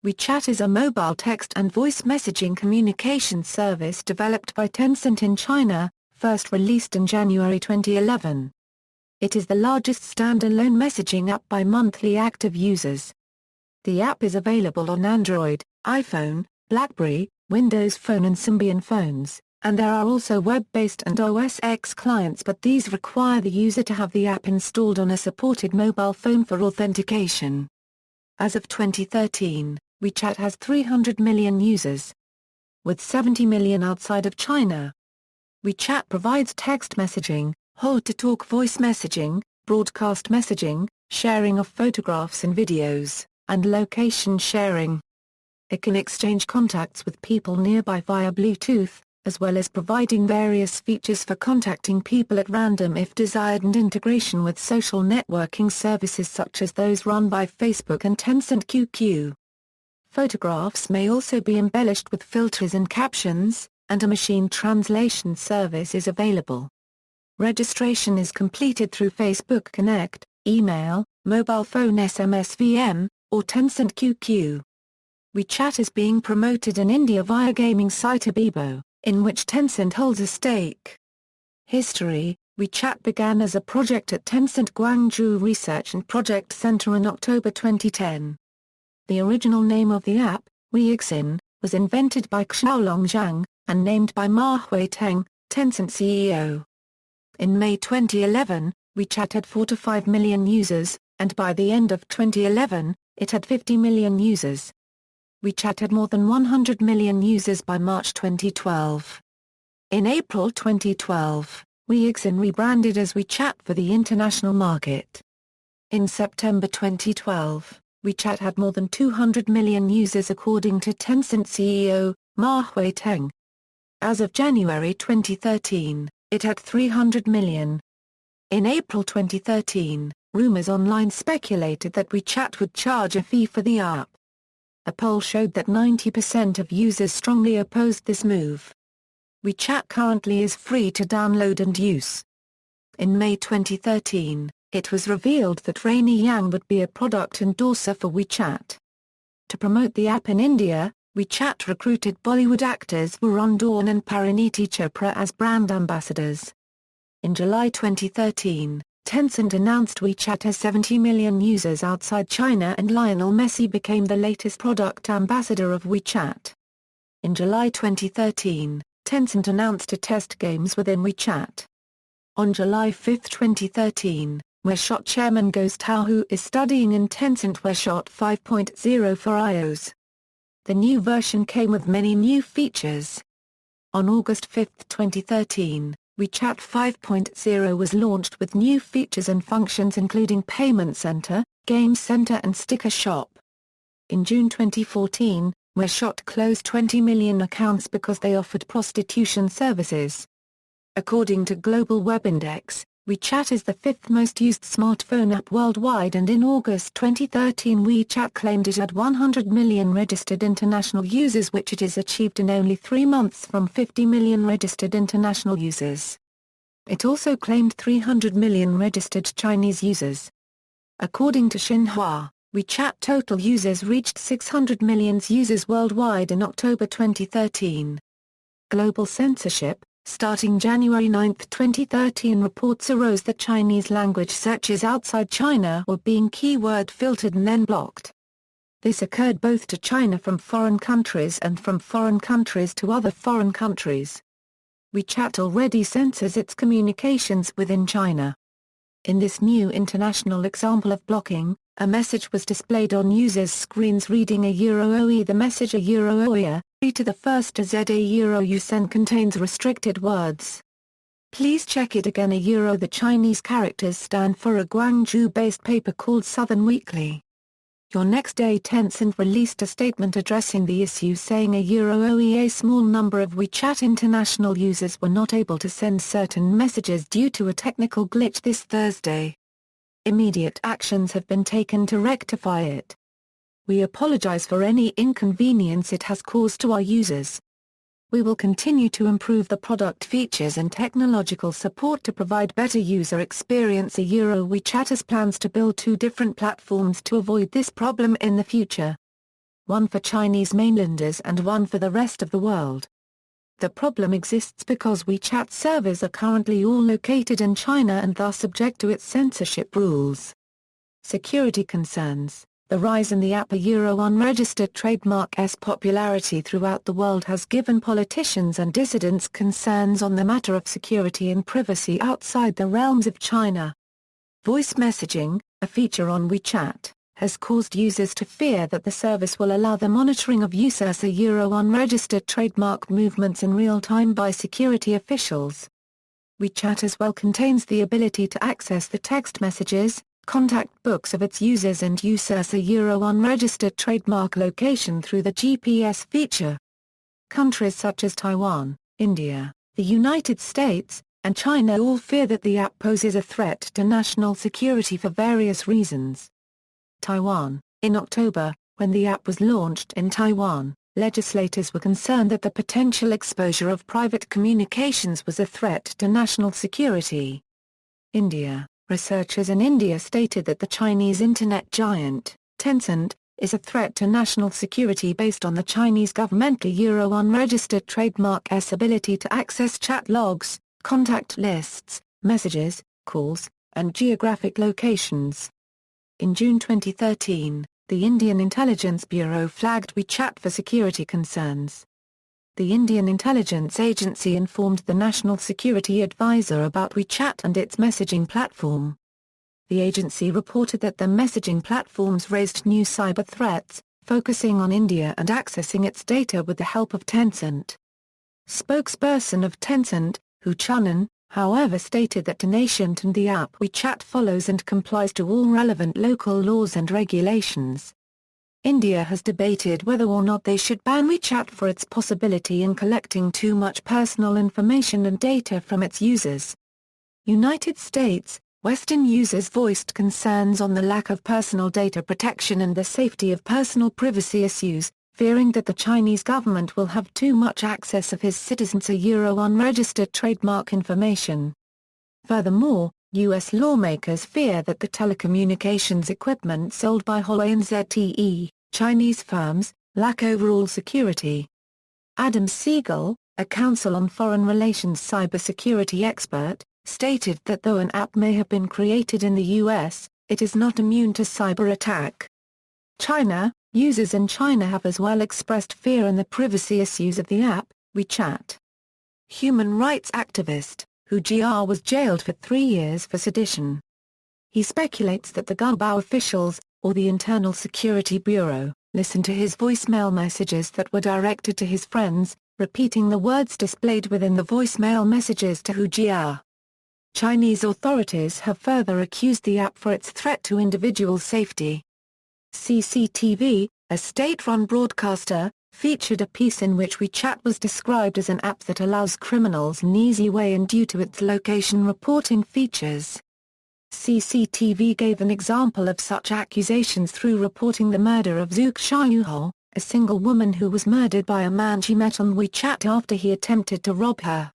WeChat is a mobile text and voice messaging communication service developed by Tencent in China, first released in January 2011. It is the largest standalone messaging app by monthly active users. The app is available on Android, iPhone, BlackBerry, Windows Phone and Symbian phones, and there are also web-based and OS X clients, but these require the user to have the app installed on a supported mobile phone for authentication. As of 2013, WeChat has 300 million users, with 70 million outside of China. WeChat provides text messaging, hold-to-talk voice messaging, broadcast messaging, sharing of photographs and videos, and location sharing. It can exchange contacts with people nearby via Bluetooth, as well as providing various features for contacting people at random if desired, and integration with social networking services such as those run by Facebook and Tencent QQ. Photographs may also be embellished with filters and captions, and a machine translation service is available. Registration is completed through Facebook Connect, email, mobile phone SMS VM, or Tencent QQ. WeChat is being promoted in India via gaming site Abibo, in which Tencent holds a stake. History: WeChat began as a project at Tencent Guangzhou Research and Project Center in October 2010. The original name of the app, Wēixìn, was invented by Xiaolong Zhang, and named by Ma Huiteng, Tencent CEO. In May 2011, WeChat had 4 to 5 million users, and by the end of 2011, it had 50 million users. WeChat had more than 100 million users by March 2012. In April 2012, Wēixìn rebranded as WeChat for the international market. In September 2012, WeChat had more than 200 million users according to Tencent CEO, Ma Huiteng. As of January 2013, it had 300 million. In April 2013, rumors online speculated that WeChat would charge a fee for the app. A poll showed that 90% of users strongly opposed this move. WeChat currently is free to download and use. In May 2013, it was revealed that Rainy Yang would be a product endorser for WeChat. To promote the app in India, WeChat recruited Bollywood actors Varun Dhawan and Parineeti Chopra as brand ambassadors. In July 2013, Tencent announced WeChat has 70 million users outside China, and Lionel Messi became the latest product ambassador of WeChat. In July 2013, Tencent announced to test games within WeChat. On July 5, 2013, Wēixìn chairman Ghost Tao, who is studying in Tencent Wēixìn 5.0 for iOS. The new version came with many new features. On August 5, 2013, WeChat 5.0 was launched with new features and functions including Payment Center, Game Center and Sticker Shop. In June 2014, Wēixìn closed 20 million accounts because they offered prostitution services. According to Global Web Index, WeChat is the 5th most used smartphone app worldwide, and in August 2013 WeChat claimed it had 100 million registered international users, which it has achieved in only 3 months from 50 million registered international users. It also claimed 300 million registered Chinese users. According to Xinhua, WeChat total users reached 600 million users worldwide in October 2013. Global censorship: starting January 9, 2013, reports arose that Chinese language searches outside China were being keyword filtered and then blocked. This occurred both to China from foreign countries and from foreign countries to other foreign countries. WeChat already censors its communications within China. In this new international example of blocking, a message was displayed on users' screens reading €OE. The message €OE, to the first to ZA euro you send contains restricted words. Please check it again. The Chinese characters stand for a Guangzhou-based paper called Southern Weekly. Your next day, Tencent released a statement addressing the issue, saying a small number of WeChat international users were not able to send certain messages due to a technical glitch this Thursday. Immediate actions have been taken to rectify it. We apologize for any inconvenience it has caused to our users. We will continue to improve the product features and technological support to provide better user experience. WeChat has plans to build 2 different platforms to avoid this problem in the future. one for Chinese mainlanders and one for the rest of the world. The problem exists because WeChat servers are currently all located in China and thus subject to its censorship rules. Security concerns. The rise in the app unregistered trademark's popularity throughout the world has given politicians and dissidents concerns on the matter of security and privacy outside the realms of China. Voice messaging, a feature on WeChat, has caused users to fear that the service will allow the monitoring of users' unregistered trademark movements in real time by security officials. WeChat as well contains the ability to access the text messages, contact books of its users and users' unregistered trademark location through the GPS feature. Countries such as Taiwan, India, the United States, and China all fear that the app poses a threat to national security for various reasons. Taiwan. In October, when the app was launched in Taiwan, legislators were concerned that the potential exposure of private communications was a threat to national security. India. Researchers in India stated that the Chinese internet giant, Tencent, is a threat to national security based on the Chinese governmental unregistered trademark's ability to access chat logs, contact lists, messages, calls, and geographic locations. In June 2013, the Indian Intelligence Bureau flagged WeChat for security concerns. The Indian Intelligence Agency informed the National Security Advisor about WeChat and its messaging platform. The agency reported that the messaging platforms raised new cyber threats, focusing on India and accessing its data with the help of Tencent. Spokesperson of Tencent, Hu Chunan, however stated that Tencent and the app WeChat follows and complies to all relevant local laws and regulations. India has debated whether or not they should ban WeChat for its possibility in collecting too much personal information and data from its users. United States, Western users voiced concerns on the lack of personal data protection and the safety of personal privacy issues, fearing that the Chinese government will have too much access of his citizens' unregistered trademark information. Furthermore, U.S. lawmakers fear that the telecommunications equipment sold by Huawei and ZTE, Chinese firms, lack overall security. Adam Siegel, a Council on Foreign Relations cybersecurity expert, stated that though an app may have been created in the U.S., it is not immune to cyber attack. China. Users in China have as well expressed fear in the privacy issues of the app, WeChat. Human rights activist, Hu Jia was jailed for 3 years for sedition. He speculates that the Gubao officials, or the Internal Security Bureau, listened to his voicemail messages that were directed to his friends, repeating the words displayed within the voicemail messages to Hu Jia. Chinese authorities have further accused the app for its threat to individual safety. CCTV, a state-run broadcaster, featured a piece in which WeChat was described as an app that allows criminals an easy way in due to its location reporting features. CCTV gave an example of such accusations through reporting the murder of Zhu Xiaohou, a single woman who was murdered by a man she met on WeChat after he attempted to rob her.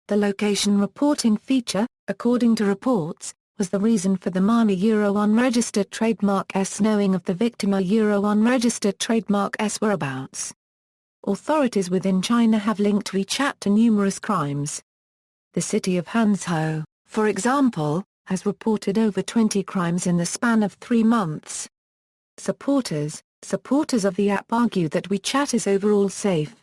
The location reporting feature, according to reports, was the reason for the Mani unregistered trademark's knowing of the victim unregistered trademark's whereabouts. Authorities within China have linked WeChat to numerous crimes. The city of Hangzhou, for example, has reported over 20 crimes in the span of 3 months. Supporters of the app argue that WeChat is overall safe.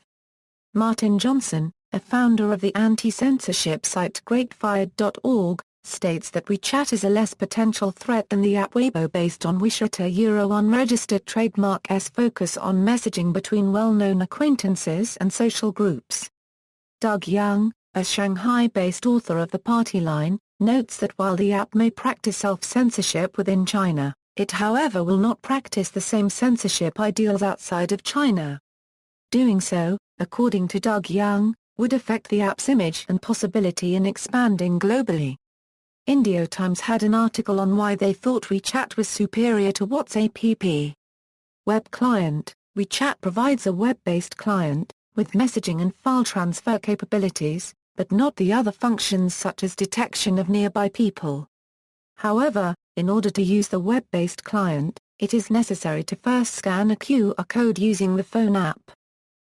Martin Johnson, a founder of the anti-censorship site greatfired.org, states that WeChat is a less potential threat than the app Weibo based on WeChat unregistered trademark's focus on messaging between well-known acquaintances and social groups. Doug Young, a Shanghai-based author of The Party Line, notes that while the app may practice self-censorship within China, it however will not practice the same censorship ideals outside of China. Doing so, according to Doug Young, would affect the app's image and possibility in expanding globally. India Times had an article on why they thought WeChat was superior to WhatsApp. Web client. WeChat provides a web-based client, with messaging and file transfer capabilities, but not the other functions such as detection of nearby people. However, in order to use the web-based client, it is necessary to first scan a QR code using the phone app.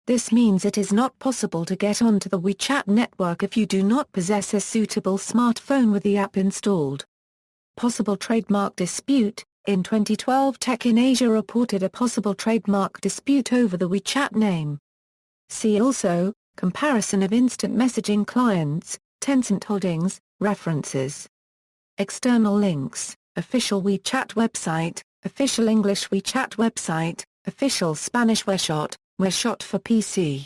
This means it is not possible to get onto the WeChat network if you do not possess a suitable smartphone with the app installed. Possible trademark dispute. In 2012, Tech in Asia reported a possible trademark dispute over the WeChat name. See also, comparison of instant messaging clients, Tencent Holdings, references. External links, official WeChat website, official English WeChat website, official Spanish Wēixìn, Wēixìn for PC.